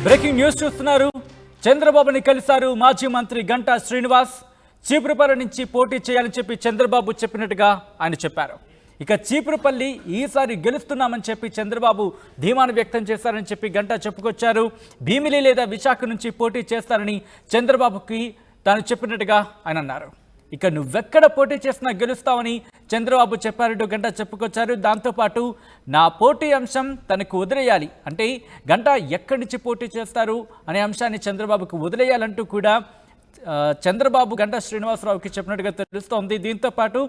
Breaking news చూస్తున్నారు. చంద్రబాబుని కలిశారు మాజీ మంత్రి గంటా శ్రీనివాస్. చీపురుపల్లి నుంచి పోటీ చేయాలని చెప్పి చంద్రబాబు చెప్పినట్టుగా ఆయన చెప్పారు. ఇక చీపురుపల్లి ఈసారి గెలుస్తున్నామని చెప్పి చంద్రబాబు ధీమాను వ్యక్తం చేశారని చెప్పి గంటా చెప్పుకొచ్చారు. భీమిలి లేదా విశాఖ నుంచి పోటీ చేస్తారని చంద్రబాబుకి తాను చెప్పినట్టుగా ఆయన అన్నారు. ఇక నువ్వెక్కడ పోటీ చేసినా గెలుస్తావని చంద్రబాబు చెప్పారంటూ గంటా చెప్పుకొచ్చారు. దాంతోపాటు నా పోటీ అంశం తనకు వదిలేయాలి, అంటే గంటా ఎక్కడి నుంచి పోటీ చేస్తారు అనే అంశాన్ని చంద్రబాబుకు వదిలేయాలంటూ కూడా చంద్రబాబు గంటా శ్రీనివాసరావుకి చెప్పినట్టుగా తెలుస్తోంది. దీంతోపాటు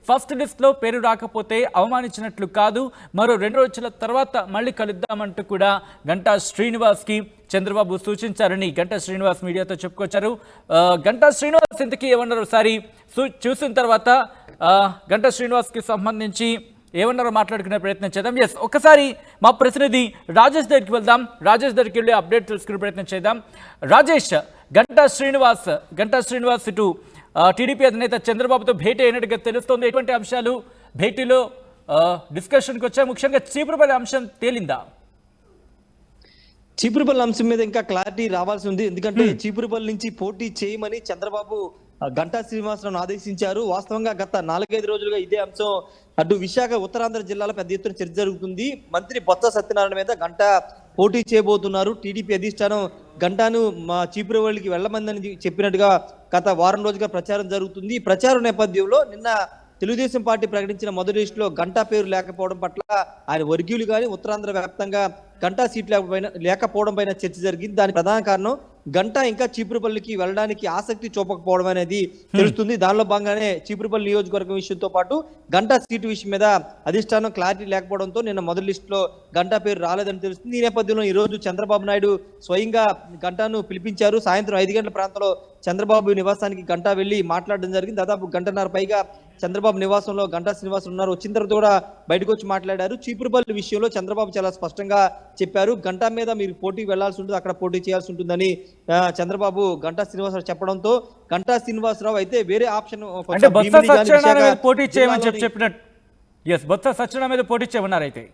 ఫస్ట్ లిస్ట్లో పేరు రాకపోతే అవమానించినట్లు కాదు, మరో 2 రోజుల తర్వాత మళ్ళీ కలుద్దామంటూ కూడా గంటా శ్రీనివాస్కి చంద్రబాబు సూచించారని గంటా శ్రీనివాస్ మీడియాతో చెప్పుకొచ్చారు. గంటా శ్రీనివాస్ ఇంతకీ ఏమన్నారు ఒకసారి చూసిన తర్వాత గంటా శ్రీనివాస్కి సంబంధించి ఏమన్నారో మాట్లాడుకునే ప్రయత్నం చేద్దాం. ఒకసారి మా ప్రతినిధి రాజేష్ దగ్గరికి వెళ్దాం. రాజేష్ దగ్గరికి వెళ్ళి అప్డేట్ తెలుసుకునే ప్రయత్నం చేద్దాం. రాజేష్, గంటా శ్రీనివాస్ ఇటు టీడీపీ అధినేత చంద్రబాబుతో భేటీ అయినట్టుగా తెలుస్తోంది. ఎటువంటి అంశాలు భేటీలో డిస్కషన్కి వచ్చాయి? ముఖ్యంగా చీపురుపల్లి అంశం తేలిందా? చీపురుపల్లి అంశం మీద ఇంకా క్లారిటీ రావాల్సి ఉంది. ఎందుకంటే చీపురుపల్లి నుంచి పోటీ చేయమని చంద్రబాబు గంటా శ్రీనివాసరావును ఆదేశించారు. వాస్తవంగా గత 4-5 రోజులుగా ఇదే అంశం అటు విశాఖ ఉత్తరాంధ్ర జిల్లాలో పెద్ద ఎత్తున చర్చ జరుగుతుంది. మంత్రి బొత్స సత్యనారాయణ మీద గంటా పోటీ చేయబోతున్నారు. టీడీపీ అధిష్టానం గంటాను మా చీపురుపల్లికి వెళ్ళమందని చెప్పినట్టుగా గత వారం రోజుగా ప్రచారం జరుగుతుంది. ఈ ప్రచారం నేపథ్యంలో నిన్న తెలుగుదేశం పార్టీ ప్రకటించిన మొదటి లిస్టులో గంటా పేరు లేకపోవడం పట్ల ఆయన వర్గీయులు కానీ ఉత్తరాంధ్ర వ్యాప్తంగా గంటా సీట్ లేకపోవడం పైన చర్చ జరిగింది. దాని ప్రధాన కారణం గంటా ఇంకా చీపురుపల్లికి వెళ్ళడానికి ఆసక్తి చూపకపోవడం అనేది తెలుస్తుంది. దానిలో భాగంగానే చీపురుపల్లి నియోజకవర్గం విషయంతో పాటు గంటా సీటు విషయం మీద అధిష్టానం క్లారిటీ లేకపోవడంతో నిన్న మొదటి లిస్టులో గంటా పేరు రాలేదని తెలుస్తుంది. ఈ నేపథ్యంలో ఈ రోజు చంద్రబాబు నాయుడు స్వయంగా గంటాను పిలిపించారు. సాయంత్రం 5 గంటల ప్రాంతంలో చంద్రబాబు నివాసానికి గంటా వెళ్లి మాట్లాడడం జరిగింది. దాదాపు గంటన్నర పైగా చంద్రబాబు నివాసంలో గంటా శ్రీనివాస్ ఉన్నారు. వచ్చిన తర్వాత కూడా బయటకు వచ్చి మాట్లాడారు. చీపురుపల్లి విషయంలో చంద్రబాబు చాలా స్పష్టంగా చెప్పారు. గంటా మీద మీరు పోటీకి వెళ్లాల్సి ఉంటుంది, అక్కడ పోటీ చేయాల్సి ఉంటుందని చంద్రబాబు గంటా శ్రీనివాసరావు చెప్పడంతో గంటా శ్రీనివాసరావు అయితే వేరే ఆప్షన్ పోటీ చేయమని చెప్పినట్టు బొత్స సత్యనారాయణ మీద పోటీ చేయమన్నారు. అయితే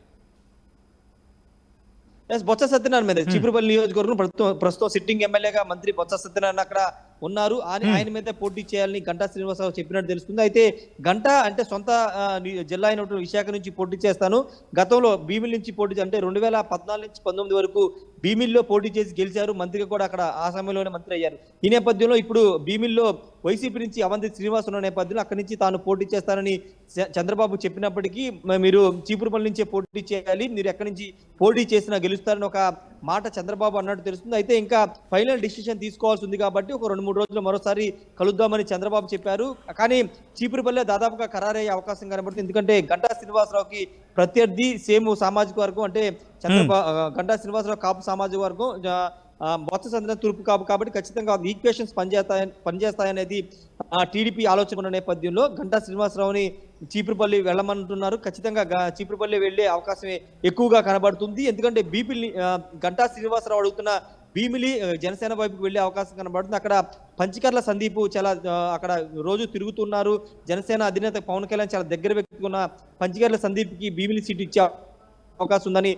బొత్స సత్యనారాయణ మీద చీపురుపల్లి నియోజకవర్గం ప్రస్తుతం సిట్టింగ్ ఎమ్మెల్యేగా మంత్రి బొత్స సత్యనారాయణ అక్కడ ఉన్నారు. ఆయన మీద పోటీ చేయాలని గంటా శ్రీనివాసరావు చెప్పినట్టు తెలుస్తుంది. అయితే గంటా అంటే సొంత జిల్లా అయినటువంటి విశాఖ నుంచి పోటీ చేస్తాను, గతంలో భీమిలి నుంచి పోటీ అంటే 2014 నుంచి 19 వరకు భీమిల్లో పోటీ చేసి గెలిచారు. మంత్రిగా కూడా అక్కడ ఆ సమయంలోనే మంత్రి అయ్యారు. ఈ నేపథ్యంలో ఇప్పుడు భీమిల్లో వైసీపీ నుంచి అవంతి శ్రీనివాస్ ఉన్న నేపథ్యంలో అక్కడి నుంచి తాను పోటీ చేస్తానని చంద్రబాబు చెప్పినప్పటికీ మీరు చీపురుపల్లి నుంచే పోటీ చేయాలి, మీరు ఎక్కడి నుంచి పోటీ చేసినా గెలుస్తారని ఒక మాట చంద్రబాబు అన్నట్టు తెలుస్తుంది. అయితే ఇంకా ఫైనల్ డిసిషన్ తీసుకోవాల్సి ఉంది కాబట్టి ఒక 2-3 రోజులు మరోసారి కలుద్దామని చంద్రబాబు చెప్పారు. కానీ చీపురుపల్లి దాదాపుగా ఖరారయ్యే అవకాశం కనబడుతుంది. ఎందుకంటే గంటా శ్రీనివాసరావుకి ప్రత్యర్థి సేమ్ సామాజిక వర్గం, అంటే గంటా శ్రీనివాసరావు కాపు సామాజిక వర్గం, బొత్స సత్యనారాయణ తూర్పు కాపు, కాబట్టి ఖచ్చితంగా ఈక్వేషన్స్ పనిచేస్తాయనేది టీడీపీ ఆలోచన ఉన్న నేపథ్యంలో గంటా శ్రీనివాసరావుని చీపురుపల్లి వెళ్ళమంటున్నారు. ఖచ్చితంగా చీపురుపల్లి వెళ్లే అవకాశం ఎక్కువగా కనబడుతుంది. ఎందుకంటే గంటా శ్రీనివాసరావు అడుగుతున్న భీమిలి జనసేన వైపుకు వెళ్లే అవకాశం కనబడుతుంది. అక్కడ పంచకర్ల సందీప్ చాలా అక్కడ రోజు తిరుగుతున్నారు. జనసేన అధినేత పవన్ కళ్యాణ్ చాలా దగ్గర వ్యక్తి ఉన్న పంచకర్ల సందీప్కి భీమిలి సీట్ ఇచ్చే అవకాశం ఉందని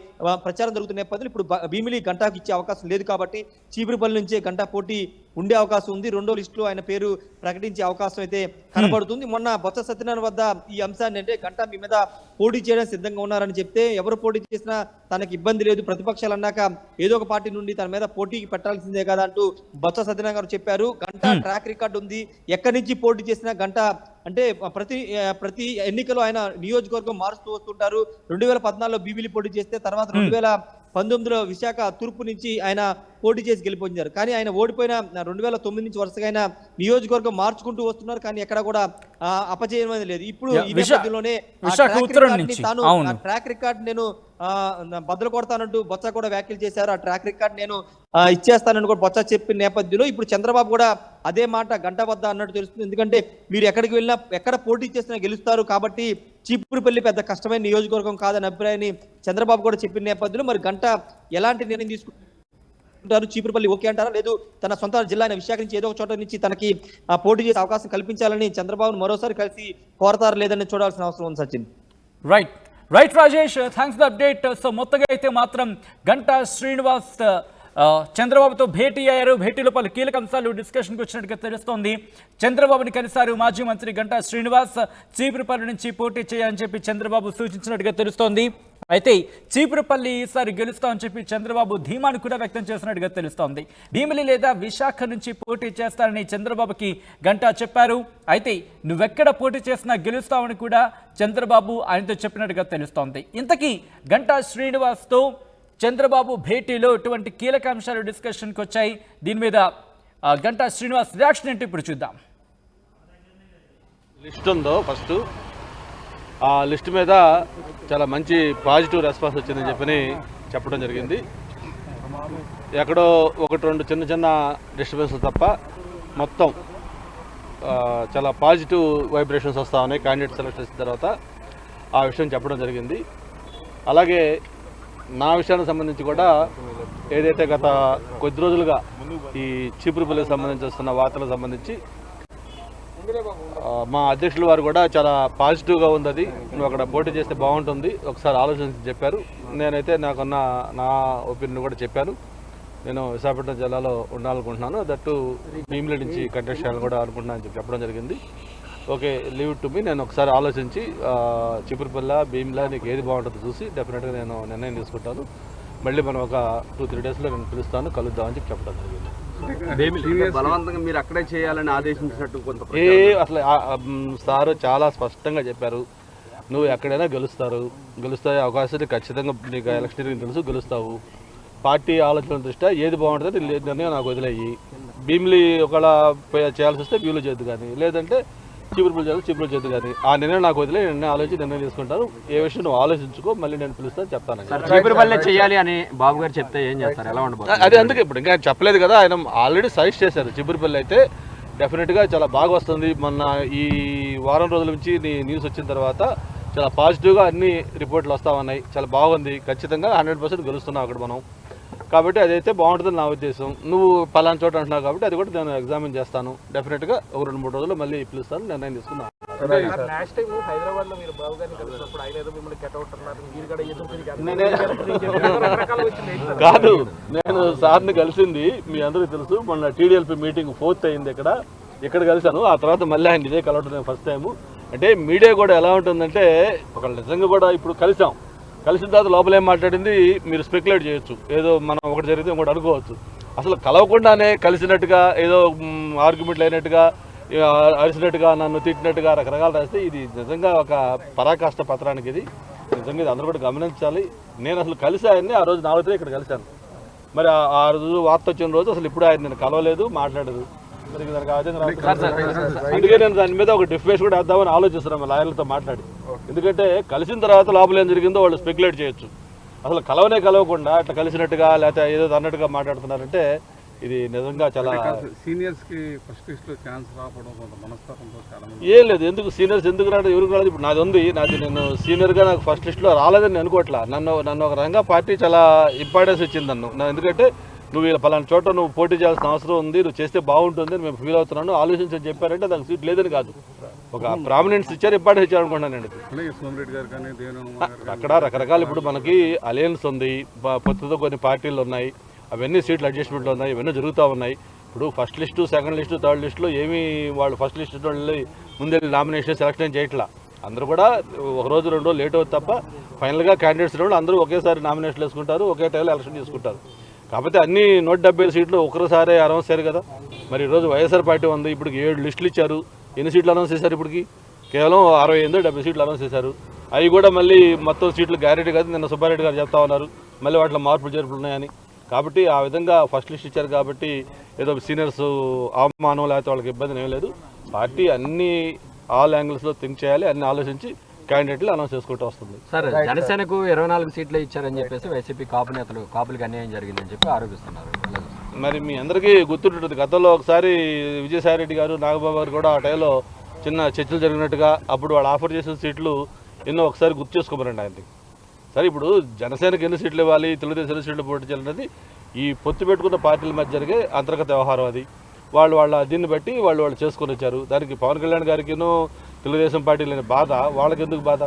ప్రచారం జరుగుతున్న నేపథ్యంలో ఇప్పుడు భీమిలి గంటాకు ఇచ్చే అవకాశం లేదు కాబట్టి చీపురుపల్లి నుంచే గంటా పోటీ ఉండే అవకాశం ఉంది. 2వ లిస్టులో ఆయన పేరు ప్రకటించే అవకాశం అయితే కనబడుతుంది. మొన్న బొత్స సత్యనారాయణ వద్ద ఈ అంశాన్ని అంటే గంటా మీ మీద పోటీ చేయడానికి సిద్ధంగా ఉన్నారని చెప్తే ఎవరు పోటీ చేసినా తనకి ఇబ్బంది లేదు, ప్రతిపక్షాలు అన్నాక ఏదో ఒక పార్టీ నుండి తన మీద పోటీకి పెట్టాల్సిందే కదా అంటూ బొత్స సత్యనారాయణ గారు చెప్పారు. గంటా ట్రాక్ రికార్డు ఉంది, ఎక్కడి నుంచి పోటీ చేసినా గంటా అంటే ప్రతి ఎన్నికలో ఆయన నియోజకవర్గం మారుస్తూ వస్తుంటారు. 2014లో భీమిలి పోటీ చేస్తే తర్వాత 2019లో విశాఖ తూర్పు నుంచి ఆయన పోటీ చేసి గెలిపొందారు. కానీ ఆయన ఓడిపోయిన 2009 నుంచి వరుసగా ఆయన నియోజకవర్గం మార్చుకుంటూ వస్తున్నారు. కానీ ఎక్కడ కూడా అపజయం అనేది లేదు. ఇప్పుడు ఈ నేపథ్యంలోనే ట్రాక్ రికార్డ్ నేను బద్దలు కొడతానంటూ బొత్స కూడా వ్యాఖ్యలు చేశారు. ఆ ట్రాక్ రికార్డ్ నేను ఇచ్చేస్తానని కూడా బొత్స చెప్పిన నేపథ్యంలో ఇప్పుడు చంద్రబాబు కూడా అదే మాట గంటా వద్ద అన్నట్టు తెలుస్తుంది. ఎందుకంటే మీరు ఎక్కడికి వెళ్ళినా ఎక్కడ పోటీ చేసినా గెలుస్తారు కాబట్టి చీపురుపల్లి పెద్ద కష్టమైన నియోజకవర్గం కాదని అభిప్రాయాన్ని చంద్రబాబు కూడా చెప్పిన నేపథ్యంలో మరి గంటా ఎలాంటి నిర్ణయం తీసుకుంటారు? చీపురుపల్లి ఓకే అంటారా, లేదు తన సొంత జిల్లా అయిన విశాఖ నుంచి ఏదో ఒక చోట నుంచి తనకి పోటీ చేసే అవకాశం కల్పించాలని చంద్రబాబును మరోసారి కలిసి కోరతారు లేదని చూడాల్సిన అవసరం ఉంది. Sachin. Right Rajesh, thanks for the update. So మొత్తగా అయితే మాత్రం గంటా శ్రీనివాస్ చంద్రబాబుతో భేటీ అయ్యారు. భేటీలో పలు కీలక అంశాలు డిస్కషన్కి వచ్చినట్టుగా తెలుస్తోంది. చంద్రబాబుని కలిశారు మాజీ మంత్రి గంటా శ్రీనివాస్. చీపురుపల్లి నుంచి పోటీ చేయాలని చెప్పి చంద్రబాబు సూచించినట్టుగా తెలుస్తోంది. అయితే చీపురుపల్లి ఈసారి గెలుస్తామని చెప్పి చంద్రబాబు ధీమాను కూడా వ్యక్తం చేసినట్టుగా తెలుస్తోంది. భీమిలి లేదా విశాఖ నుంచి పోటీ చేస్తారని చంద్రబాబుకి గంటా చెప్పారు. అయితే నువ్వెక్కడ పోటీ చేసినా గెలుస్తామని కూడా చంద్రబాబు ఆయనతో చెప్పినట్టుగా తెలుస్తోంది. ఇంతకీ గంటా శ్రీనివాస్తో చంద్రబాబు భేటీలో ఇటువంటి కీలక అంశాలు డిస్కషన్కి వచ్చాయి. దీని మీద గంటా శ్రీనివాస్ రియాక్షన్ ఏంటి ఇప్పుడు చూద్దాం. లిస్ట్ ఉందో ఫస్ట్ ఆ లిస్ట్ మీద చాలా మంచి పాజిటివ్ రెస్పాన్స్ వచ్చిందని చెప్పడం జరిగింది. ఎక్కడో ఒకటి రెండు చిన్న చిన్న డిస్టర్బెన్స్లు తప్ప మొత్తం చాలా పాజిటివ్ వైబ్రేషన్స్ వస్తూ ఉన్నాయి క్యాండిడేట్ సెలెక్ట్ చేసిన తర్వాత. ఆ విషయం చెప్పడం జరిగింది. అలాగే నా విషయానికి సంబంధించి కూడా ఏదైతే గత కొద్ది రోజులుగా ఈ చీపురుపల్లికి సంబంధించి వస్తున్న వార్తలకు సంబంధించి మా అధ్యక్షుల వారు కూడా చాలా పాజిటివ్గా ఉంది. అది నువ్వు అక్కడ పోటీ చేస్తే బాగుంటుంది ఒకసారి ఆలోచించి చెప్పారు. నేనైతే నాకున్న నా ఒపీనియన్ కూడా చెప్పాను. నేను విశాఖపట్నం జిల్లాలో ఉండాలనుకుంటున్నాను, దట్టు భీమిలి నుంచి కంటెస్ట్ చేయాలని కూడా అనుకుంటున్నాను అని చెప్పడం జరిగింది. Okay, leave it to me. నేను ఒకసారి ఆలోచించి చీపురుపల్లి భీమిలా నీకు ఏది బాగుంటుందో చూసి డెఫినెట్గా నేను నిర్ణయం తీసుకుంటాను. మళ్ళీ మనం ఒక 2-3 డేస్లో నేను పిలుస్తాను, కలుద్దామని చెప్పడం జరిగింది. బలవంతంగా మీరు అక్కడే చేయాలని ఆదేశించినట్టు కొంత అసలు సారు చాలా స్పష్టంగా చెప్పారు. నువ్వు ఎక్కడైనా గెలుస్తాయి అవకాశం ఖచ్చితంగా నీకు ఎలక్షన్ తెలుసు, గెలుస్తావు. పార్టీ ఆలోచన దృష్ట్యా ఏది బాగుంటుందో నిర్ణయం నాకు వదిలేయి. భీమిలి ఒకవేళ చేయాల్సి వస్తే భీమిలి చేద్దు, కానీ లేదంటే చీపురుపల్లి చేద్దు, కానీ ఆ నిర్ణయం నాకు వదిలే నిర్ణయం ఆలోచించి నిర్ణయం తీసుకుంటాను. ఏ విషయం నువ్వు ఆలోచించుకో, మళ్ళీ నేను పిలుస్తాను చెప్తాను. చీపురుపల్లి చేయాలి అని బాబు గారు చెప్తే ఏం చేస్తారు, ఎలా ఉండబోతుంది? అదే అందుకే ఇప్పుడు ఇంకా చెప్పలేదు కదా, ఆయన ఆల్రెడీ సజెస్ట్ చేశారు. చీపురుపల్లి అయితే డెఫినెట్గా చాలా బాగా వస్తుంది. మొన్న ఈ వారం రోజుల నుంచి నీ న్యూస్ వచ్చిన తర్వాత చాలా పాజిటివ్గా అన్ని రిపోర్ట్లు వస్తూ ఉన్నాయి. చాలా బాగుంది, ఖచ్చితంగా 100% గెలుస్తున్నావు అక్కడ మనం. కాబట్టి అదైతే బాగుంటుందని నా ఉద్దేశం. నువ్వు పలానా చోట అంటున్నావు కాబట్టి అది కూడా నేను ఎగ్జామిన్ చేస్తాను. డెఫినెట్గా ఒక 2-3 రోజులు మళ్ళీ పిలుస్తాను, నిర్ణయం తీసుకున్నాను. కాదు, నేను సార్ని కలిసింది మీ అందరికీ తెలుసు. మొన్న టీడీఎల్పీ మీటింగ్ 4th అయింది ఇక్కడ కలిసాను. ఆ తర్వాత మళ్ళీ ఆయన ఇదే కలవటం ఫస్ట్ టైము. అంటే మీడియా కూడా ఎలా ఉంటుందంటే ఒక నిజంగా కూడా ఇప్పుడు కలిసిన తర్వాత లోపల ఏం మాట్లాడింది మీరు స్పెక్యులేట్ చేయొచ్చు, ఏదో మనం ఒకటి జరిగితే ఇంకోటి అనుకోవచ్చు. అసలు కలవకుండానే కలిసినట్టుగా ఏదో ఆర్గ్యుమెంట్లు అయినట్టుగా అరిసినట్టుగా నన్ను తిట్టినట్టుగా రకరకాలు రాస్తే ఇది నిజంగా ఒక పరాకాష్ట పత్రానికి. ఇది నిజంగా ఇది అందరూ కూడా గమనించాలి. నేను అసలు కలిసి ఆయన్ని ఆ రోజు 4వ ఇక్కడ కలిశాను. మరి ఆ రోజు వార్త వచ్చిన రోజు అసలు ఇప్పుడు ఆయన నేను కలవలేదు, మాట్లాడలేదు. అందుకే నేను దాని మీద ఒక డిఫెన్స్ కూడా వేద్దామని ఆలోచిస్తున్నాను లాయర్లతో మాట్లాడి. ఎందుకంటే కలిసిన తర్వాత లోపల ఏం జరిగిందో వాళ్ళు స్పెక్యులేట్ చేయొచ్చు. అసలు కలవకుండా అట్లా కలిసినట్టుగా లేకపోతే ఏదో అన్నట్టుగా మాట్లాడుతున్నారంటే ఇది నిజంగా చాలా సీనియర్స్ కి ఫస్ట్ లిస్ట్ లో ఛాన్స్ రావడం కొంత మనస్తాపంతో చాలా మంది. ఏం లేదు, సీనియర్స్ ఎందుకు రావడం, ఎవరికి రాలేదు. ఇప్పుడు నాది నేను సీనియర్గా నాకు ఫస్ట్ లిస్ట్లో రాలేదని అనుకోవట్లా. నన్ను ఒక రంగా పార్టీ చాలా ఇంపార్టెన్స్ ఇచ్చింది నన్ను. ఎందుకంటే నువ్వు ఇలా పలానా చోట నువ్వు పోటీ చేయాల్సిన అవసరం ఉంది, నువ్వు చేస్తే బాగుంటుంది అని మేము ఫీల్ అవుతున్నాను, ఆలోచించని చెప్పారంటే దానికి సీట్ లేదని కాదు, ఒక ప్రామినెన్స్ ఇచ్చారు, ఇంపార్టెన్స్ ఇచ్చారు అనుకుంటున్నాను నేను. అక్కడ రకరకాల ఇప్పుడు మనకి అలయన్స్ ఉంది, పొత్తుతో కొన్ని పార్టీలు ఉన్నాయి, అవన్నీ సీట్లు అడ్జస్ట్మెంట్లు ఉన్నాయి, ఇవన్నీ జరుగుతూ ఉన్నాయి. ఇప్పుడు first list, second list, third లిస్టులో ఏమీ వాళ్ళు ఫస్ట్ లిస్ట్ వెళ్ళి ముందే నామినేషన్ సెలక్షన్ చేయట్లా. అందరూ కూడా ఒక రోజు 2 రోజులు లేట్ అవుతుంది తప్ప ఫైనల్గా క్యాండిడేట్స్ అందరూ ఒకేసారి నామినేషన్ వేసుకుంటారు, ఒకే టైంలో ఎలక్షన్ చేసుకుంటారు. కాకపోతే అన్ని 170 సీట్లు ఒకసారి అనౌన్స్ చేశారు కదా. మరి ఈరోజు వైఎస్ఆర్ పార్టీ ఉంది, ఇప్పుడు 7 లిస్టులు ఇచ్చారు. ఎన్ని సీట్లు అనౌన్స్ చేశారు? ఇప్పటికి కేవలం 68-70 సీట్లు అనౌన్స్ చేశారు. అవి కూడా మళ్ళీ మొత్తం సీట్లు గ్యారెంటీ కాదు, నిన్న సుబ్బారెడ్డి గారు చెప్తా ఉన్నారు మళ్ళీ వాటిలో మార్పులు చేర్పులు ఉన్నాయని. కాబట్టి ఆ విధంగా ఫస్ట్ లిస్ట్ ఇచ్చారు కాబట్టి ఏదో సీనియర్స్ అవమానం లేకపోతే వాళ్ళకి ఇబ్బంది ఏం లేదు. పార్టీ అన్ని ఆల్ యాంగిల్స్లో థింక్ చేయాలి, అన్ని ఆలోచించి క్యాండిడేట్లు అనౌన్స్ చేసుకుంటూ వస్తుంది. సార్, జనసేనకు 24 సీట్లు ఇచ్చారని చెప్పేసి వైసీపీ కాపులకు అన్యాయం జరిగిందని చెప్పి ఆరోపిస్తున్నారు. మరి మీ అందరికీ గుర్తుంటుంది, గతంలో ఒకసారి విజయసాయి రెడ్డి గారు, నాగబాబు గారు కూడా ఆ టైంలో చిన్న చర్చలు జరిగినట్టుగా అప్పుడు వాళ్ళు ఆఫర్ చేసిన సీట్లు ఎన్నో ఒకసారి గుర్తు చేసుకోమరండి ఆయనకి. సరే, ఇప్పుడు జనసేనకి ఎన్ని సీట్లు ఇవ్వాలి, తెలుగుదేశం సీట్లు పోటీ చేయాలనేది ఈ పొత్తు పెట్టుకున్న పార్టీల మధ్య జరిగే అంతర్గత వ్యవహారం. అది వాళ్ళ దీన్ని బట్టి వాళ్ళు చేసుకొని వచ్చారు. దానికి పవన్ కళ్యాణ్ గారికినూ తెలుగుదేశం పార్టీ లేని బాధ వాళ్ళకి ఎందుకు బాధ?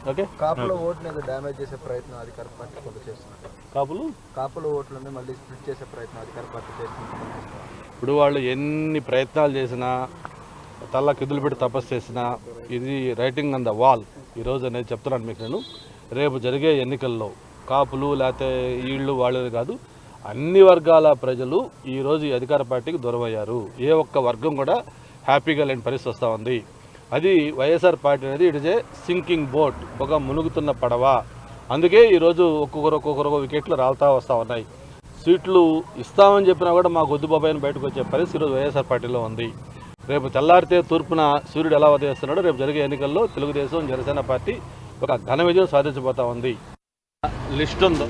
ఓకే, కాపుల ఓట్లను డ్యామేజ్ చేసే ప్రయత్నం అధికార పార్టీ కొంత చేస్తున్నారు. కాపుల ఓట్లను మళ్ళీ స్ప్లిట్ చేసే ప్రయత్నం అధికార పార్టీ చేస్తున్నారు. ఇప్పుడు వాళ్ళు ఎన్ని ప్రయత్నాలు చేసినా, తల్ల కిందులు పెట్టి తపస్సు చేసినా, ఇది రైటింగ్ ఆన్ ద వాల్ ఈరోజు అనేది చెప్తున్నాను మీకు. నేను రేపు జరిగే ఎన్నికల్లో కాపులు లేకపోతే వీళ్ళు వాళ్ళు కాదు, అన్ని వర్గాల ప్రజలు ఈరోజు ఈ అధికార పార్టీకి దూరం అయ్యారు. ఏ ఒక్క వర్గం కూడా హ్యాపీగా లేని పరిస్థితి వస్తూ ఉంది. అది వైఎస్ఆర్ పార్టీ అనేది it is a sinking boat, ఒక మునుగుతున్న పడవ. అందుకే ఈరోజు ఒక్కొక్కరు వికెట్లు రాలుతా వస్తూ ఉన్నాయి. సీట్లు ఇస్తామని చెప్పినా కూడా మాకు వద్దు బాబాయ్ అని బయటకు వచ్చే పరిస్థితి ఈరోజు వైఎస్ఆర్ పార్టీలో ఉంది. రేపు తెల్లారితే తూర్పున సూర్యుడు ఎలా ఉదయిస్తున్నాడో రేపు జరిగే ఎన్నికల్లో తెలుగుదేశం జనసేన పార్టీ ఒక ఘన విజయం సాధించబోతా ఉంది. లిస్ట్ ఉందో